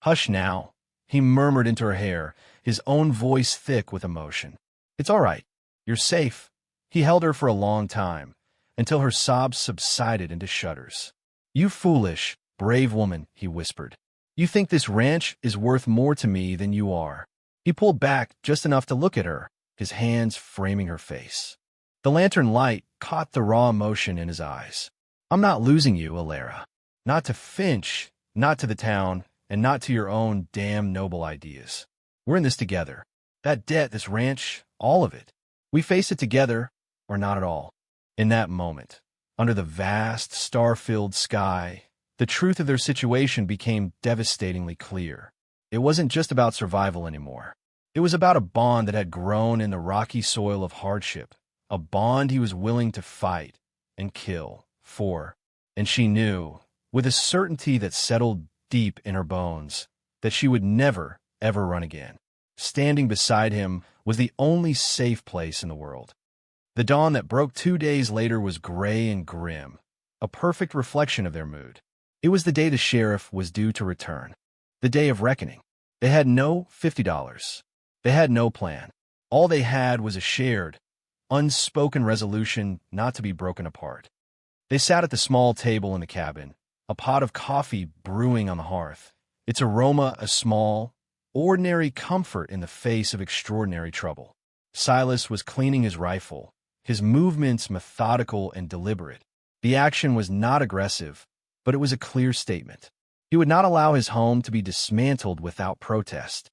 "Hush now," he murmured into her hair, his own voice thick with emotion. "It's all right. You're safe." He held her for a long time, until her sobs subsided into shudders. "You foolish, brave woman," he whispered. "You think this ranch is worth more to me than you are." He pulled back just enough to look at her, his hands framing her face. The lantern light caught the raw emotion in his eyes. "I'm not losing you, Alara. Not to Finch, not to the town, and not to your own damn noble ideas. We're in this together. That debt, this ranch, all of it. We face it together, or not at all." In that moment, under the vast, star-filled sky, the truth of their situation became devastatingly clear. It wasn't just about survival anymore. It was about a bond that had grown in the rocky soil of hardship, a bond he was willing to fight and kill for. And she knew, with a certainty that settled deep in her bones, that she would never, ever run again. Standing beside him was the only safe place in the world. The dawn that broke 2 days later was gray and grim, a perfect reflection of their mood. It was the day the sheriff was due to return, the day of reckoning. They had no $50. They had no plan. All they had was a shared, unspoken resolution not to be broken apart. They sat at the small table in the cabin, a pot of coffee brewing on the hearth, its aroma a small, ordinary comfort in the face of extraordinary trouble. Silas was cleaning his rifle, his movements methodical and deliberate. The action was not aggressive, but it was a clear statement. He would not allow his home to be dismantled without protest.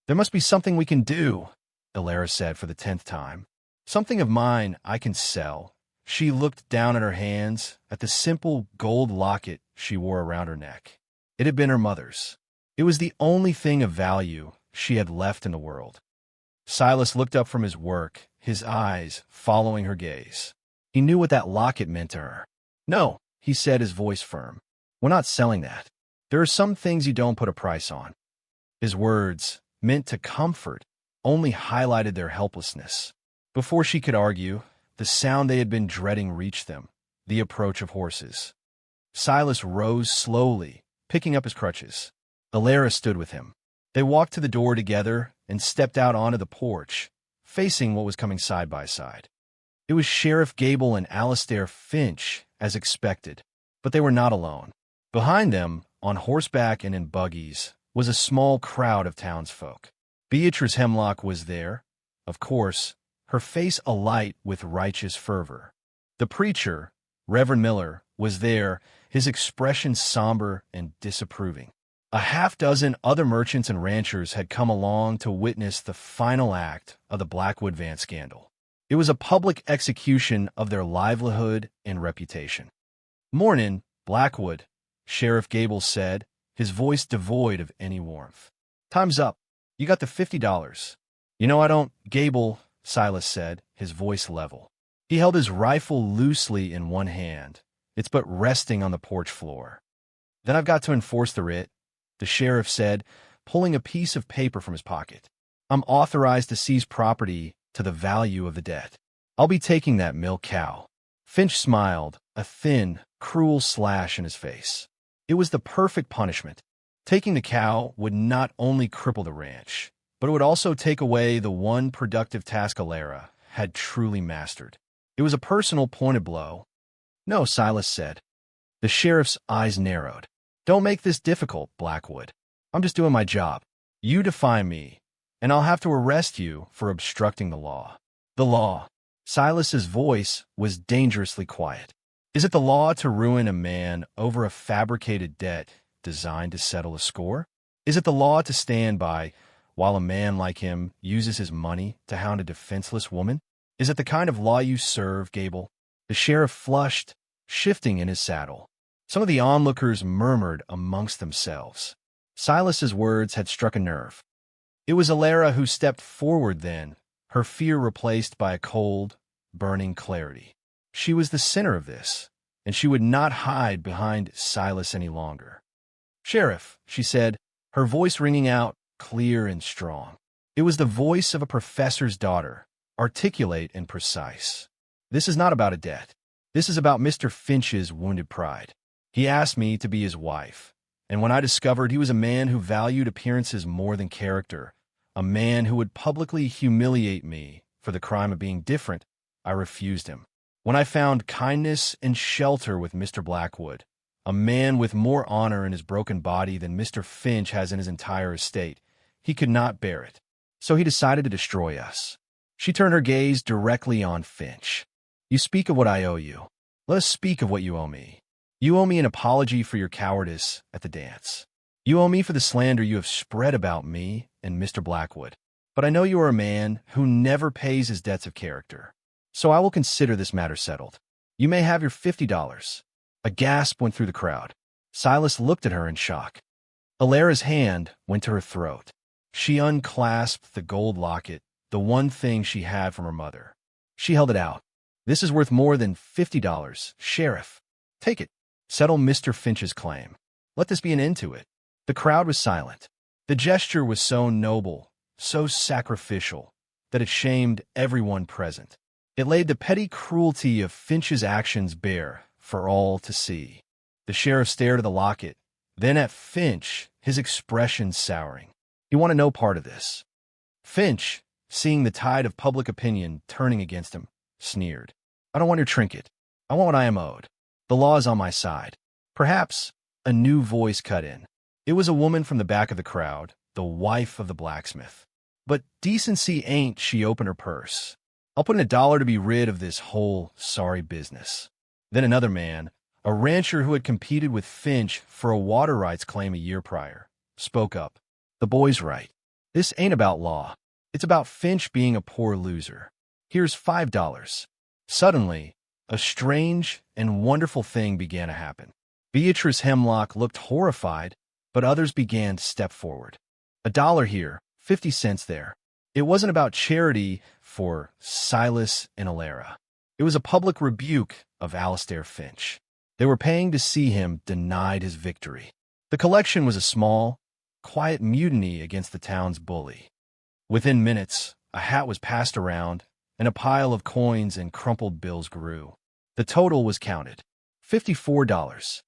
"There must be something we can do," Alara said for the 10th time. "Something of mine I can sell." She looked down at her hands, at the simple gold locket she wore around her neck. It had been her mother's. It was the only thing of value she had left in the world. Silas looked up from his work, his eyes following her gaze. He knew what that locket meant to her. "No," he said, his voice firm. "We're not selling that. There are some things you don't put a price on. His words, meant to comfort, only highlighted their helplessness. Before she could argue, the sound they had been dreading reached them, the approach of horses. Silas rose slowly, picking up his crutches. Alara stood with him. They walked to the door together and stepped out onto the porch, facing what was coming side by side. It was Sheriff Gable and Alastair Finch, as expected, but they were not alone. Behind them, on horseback and in buggies, was a small crowd of townsfolk. Beatrice Hemlock was there, of course, her face alight with righteous fervor. The preacher, Reverend Miller, was there, his expression somber and disapproving. A half-dozen other merchants and ranchers had come along to witness the final act of the Blackwood van scandal. It was a public execution of their livelihood and reputation. "Mornin', Blackwood," Sheriff Gable said, his voice devoid of any warmth. "Time's up. You got the $50. "You know I don't, Gable," Silas said, his voice level. He held his rifle loosely in one hand, its butt resting on the porch floor. "Then I've got to enforce the writ," the sheriff said, pulling a piece of paper from his pocket. "I'm authorized to seize property to the value of the debt. I'll be taking that milk cow." Finch smiled, a thin, cruel slash in his face. It was the perfect punishment. Taking the cow would not only cripple the ranch, but it would also take away the one productive task Alara had truly mastered. It was a personal pointed blow. "No," Silas said. The sheriff's eyes narrowed. "Don't make this difficult, Blackwood. I'm just doing my job. You defy me, and I'll have to arrest you for obstructing the law." "The law?" Silas's voice was dangerously quiet. "Is it the law to ruin a man over a fabricated debt designed to settle a score? Is it the law to stand by while a man like him uses his money to hound a defenseless woman? Is it the kind of law you serve, Gable?" The sheriff flushed, shifting in his saddle. Some of the onlookers murmured amongst themselves. Silas's words had struck a nerve. It was Alara who stepped forward then, her fear replaced by a cold, burning clarity. She was the center of this, and she would not hide behind Silas any longer. "Sheriff," she said, her voice ringing out, clear and strong. It was the voice of a professor's daughter, articulate and precise. "This is not about a debt. This is about Mr. Finch's wounded pride. He asked me to be his wife, and when I discovered he was a man who valued appearances more than character, a man who would publicly humiliate me for the crime of being different, I refused him. When I found kindness and shelter with Mr. Blackwood, a man with more honor in his broken body than Mr. Finch has in his entire estate, he could not bear it. So he decided to destroy us." She turned her gaze directly on Finch. "You speak of what I owe you. Let us speak of what you owe me. You owe me an apology for your cowardice at the dance. You owe me for the slander you have spread about me and Mr. Blackwood. But I know you are a man who never pays his debts of character. So I will consider this matter settled. You may have your $50. A gasp went through the crowd. Silas looked at her in shock. Alara's hand went to her throat. She unclasped the gold locket, the one thing she had from her mother. She held it out. "This is worth more than $50, Sheriff. Take it. Settle Mr. Finch's claim. Let this be an end to it." The crowd was silent. The gesture was so noble, so sacrificial, that it shamed everyone present. It laid the petty cruelty of Finch's actions bare for all to see. The sheriff stared at the locket, then at Finch, his expression souring. He wanted no part of this. Finch, seeing the tide of public opinion turning against him, sneered. "I don't want your trinket. I want what I am owed. The law is on my side." Perhaps a new voice cut in. It was a woman from the back of the crowd, the wife of the blacksmith. "But decency ain't," she opened her purse. "I'll put in $1 to be rid of this whole sorry business." Then another man, a rancher who had competed with Finch for a water rights claim a year prior, spoke up. "The boy's right. This ain't about law. It's about Finch being a poor loser. Here's $5. Suddenly, a strange and wonderful thing began to happen. Beatrice Hemlock looked horrified, but others began to step forward. $1 here, 50 cents there. It wasn't about charity for Silas and Alara. It was a public rebuke of Alastair Finch. They were paying to see him denied his victory. The collection was a small, quiet mutiny against the town's bully. Within minutes, a hat was passed around, and a pile of coins and crumpled bills grew. The total was counted: $54.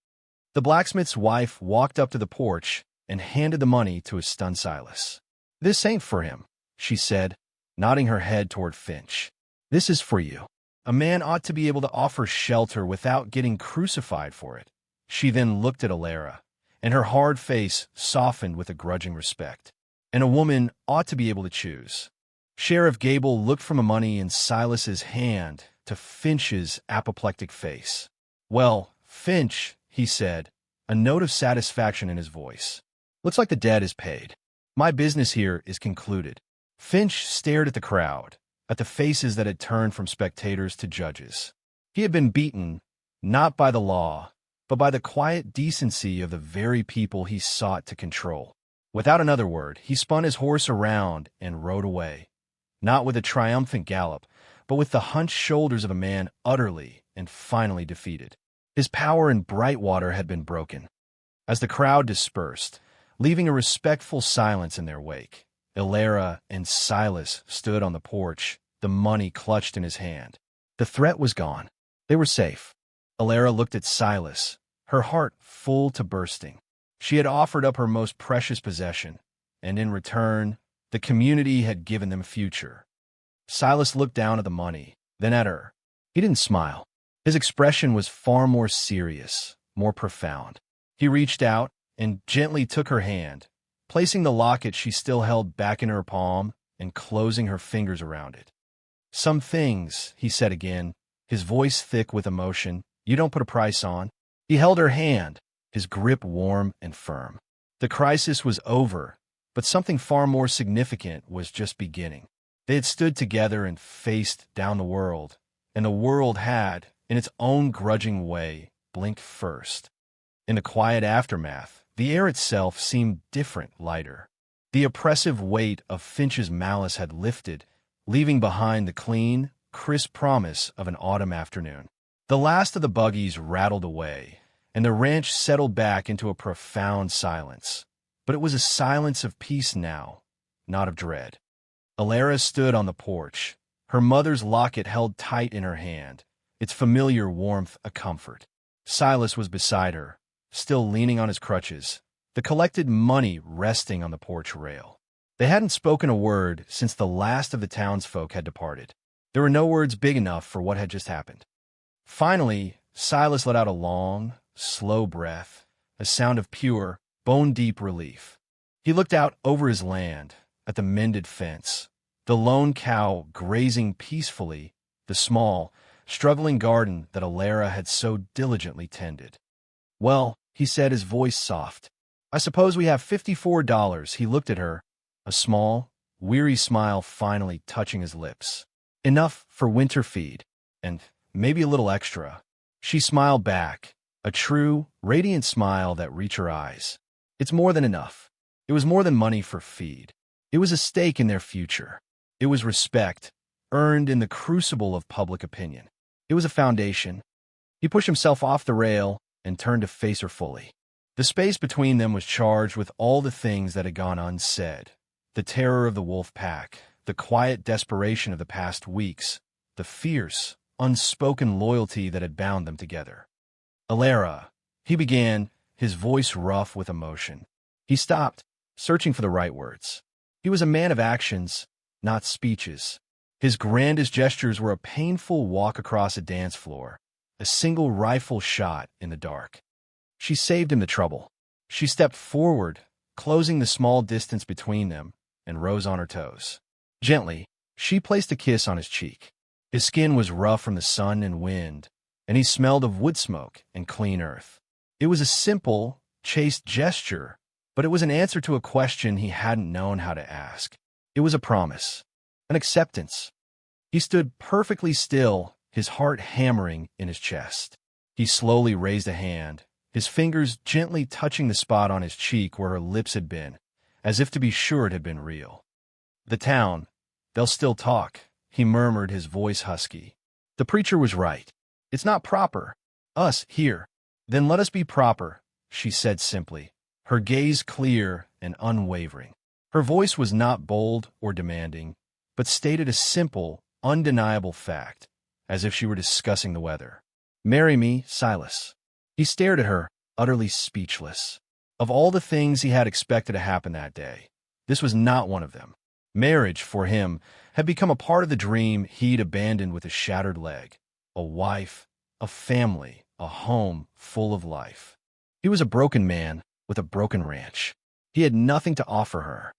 The blacksmith's wife walked up to the porch and handed the money to his stunned Silas. "This ain't for him," she said, nodding her head toward Finch. "This is for you. A man ought to be able to offer shelter without getting crucified for it." She then looked at Alara, and her hard face softened with a grudging respect. "And a woman ought to be able to choose." Sheriff Gable looked from the money in Silas's hand to Finch's apoplectic face. "Well, Finch," he said, a note of satisfaction in his voice. "Looks like the debt is paid. My business here is concluded." Finch stared at the crowd, at the faces that had turned from spectators to judges. He had been beaten, not by the law, but by the quiet decency of the very people he sought to control. Without another word, he spun his horse around and rode away, not with a triumphant gallop, but with the hunched shoulders of a man utterly and finally defeated. His power in Brightwater had been broken. As the crowd dispersed, leaving a respectful silence in their wake, Alara and Silas stood on the porch, the money clutched in his hand. The threat was gone. They were safe. Alara looked at Silas, her heart full to bursting. She had offered up her most precious possession, and in return, the community had given them a future. Silas looked down at the money, then at her. He didn't smile. His expression was far more serious, more profound. He reached out and gently took her hand, placing the locket she still held back in her palm and closing her fingers around it. "Some things," he said again, his voice thick with emotion, "you don't put a price on." He held her hand, his grip warm and firm. The crisis was over, but something far more significant was just beginning. They had stood together and faced down the world, and the world had, in its own grudging way, blinked first. In the quiet aftermath, the air itself seemed different, lighter. The oppressive weight of Finch's malice had lifted, leaving behind the clean, crisp promise of an autumn afternoon. The last of the buggies rattled away, and the ranch settled back into a profound silence. But it was a silence of peace now, not of dread. Alara stood on the porch, her mother's locket held tight in her hand, its familiar warmth a comfort. Silas was beside her, still leaning on his crutches, the collected money resting on the porch rail. They hadn't spoken a word since the last of the townsfolk had departed. There were no words big enough for what had just happened. Finally, Silas let out a long, slow breath, a sound of pure, bone-deep relief. He looked out over his land, at the mended fence, the lone cow grazing peacefully, the small, struggling garden that Alara had so diligently tended. "Well," he said, his voice soft, "I suppose we have $54. He looked at her, a small, weary smile finally touching his lips. "Enough for winter feed, and maybe a little extra." She smiled back, a true, radiant smile that reached her eyes. "It's more than enough." It was more than money for feed. It was a stake in their future. It was respect, earned in the crucible of public opinion. It was a foundation. He pushed himself off the rail and turned to face her fully. The space between them was charged with all the things that had gone unsaid. The terror of the wolf pack, the quiet desperation of the past weeks, the fierce, unspoken loyalty that had bound them together. "Alara," he began, his voice rough with emotion. He stopped, searching for the right words. He was a man of actions, not speeches. His grandest gestures were a painful walk across a dance floor, a single rifle shot in the dark. She saved him the trouble. She stepped forward, closing the small distance between them, and rose on her toes. Gently, she placed a kiss on his cheek. His skin was rough from the sun and wind, and he smelled of wood smoke and clean earth. It was a simple, chaste gesture, but it was an answer to a question he hadn't known how to ask. It was a promise, an acceptance. He stood perfectly still, his heart hammering in his chest. He slowly raised a hand, his fingers gently touching the spot on his cheek where her lips had been, as if to be sure it had been real. "The town, they'll still talk," he murmured, his voice husky. "The preacher was right. It's not proper. Us, here. Then let us be proper," she said simply, her gaze clear and unwavering. Her voice was not bold or demanding, but stated a simple, undeniable fact, as if she were discussing the weather. "Marry me, Silas." He stared at her, utterly speechless. Of all the things he had expected to happen that day, this was not one of them. Marriage, for him, had become a part of the dream he'd abandoned with a shattered leg. A wife, a family, a home full of life. He was a broken man with a broken ranch. He had nothing to offer her.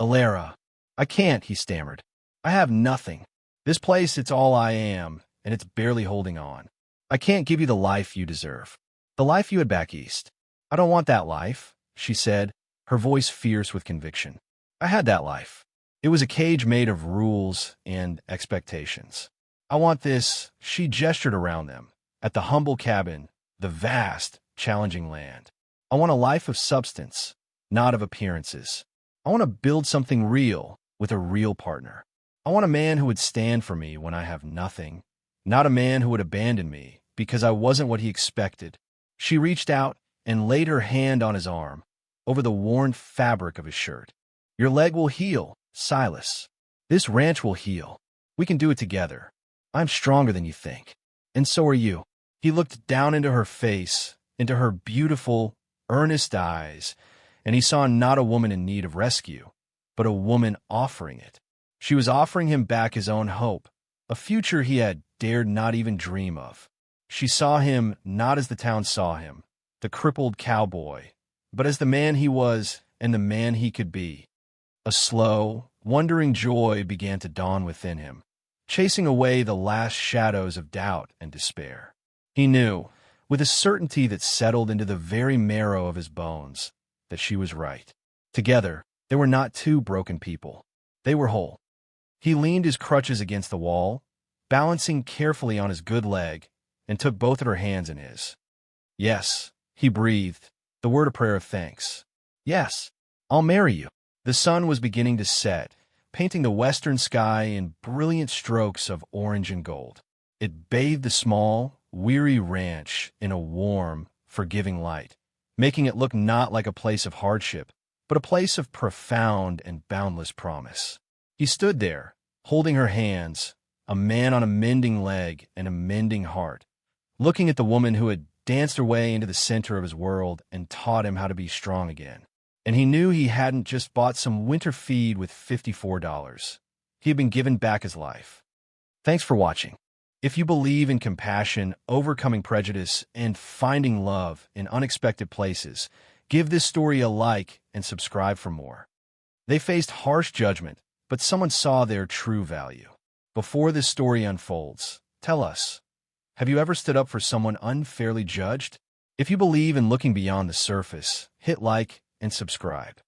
"Alara, I can't," he stammered. "I have nothing. This place, it's all I am, and it's barely holding on. I can't give you the life you deserve. The life you had back east. I don't want that life," she said, her voice fierce with conviction. "I had that life. It was a cage made of rules and expectations. I want this," she gestured around them, at the humble cabin, the vast, challenging land. "I want a life of substance, not of appearances. I want to build something real with a real partner. I want a man who would stand for me when I have nothing, not a man who would abandon me because I wasn't what he expected." She reached out and laid her hand on his arm, over the worn fabric of his shirt. "Your leg will heal, Silas. This ranch will heal. We can do it together. I'm stronger than you think. And so are you." He looked down into her face, into her beautiful, earnest eyes, and he saw not a woman in need of rescue, but a woman offering it. She was offering him back his own hope, a future he had dared not even dream of. She saw him not as the town saw him, the crippled cowboy, but as the man he was and the man he could be. A slow, wondering joy began to dawn within him, chasing away the last shadows of doubt and despair. He knew, with a certainty that settled into the very marrow of his bones, that she was right. Together, they were not two broken people. They were whole. He leaned his crutches against the wall, balancing carefully on his good leg, and took both of her hands in his. "Yes," he breathed, the word a prayer of thanks. "Yes, I'll marry you." The sun was beginning to set, painting the western sky in brilliant strokes of orange and gold. It bathed the small, weary ranch in a warm, forgiving light, making it look not like a place of hardship, but a place of profound and boundless promise. He stood there, holding her hands, a man on a mending leg and a mending heart, looking at the woman who had danced her way into the center of his world and taught him how to be strong again. And he knew he hadn't just bought some winter feed with $54. He had been given back his life. Thanks for watching. If you believe in compassion, overcoming prejudice, and finding love in unexpected places, give this story a like and subscribe for more. They faced harsh judgment, but someone saw their true value. Before this story unfolds, tell us, have you ever stood up for someone unfairly judged? If you believe in looking beyond the surface, hit like and subscribe.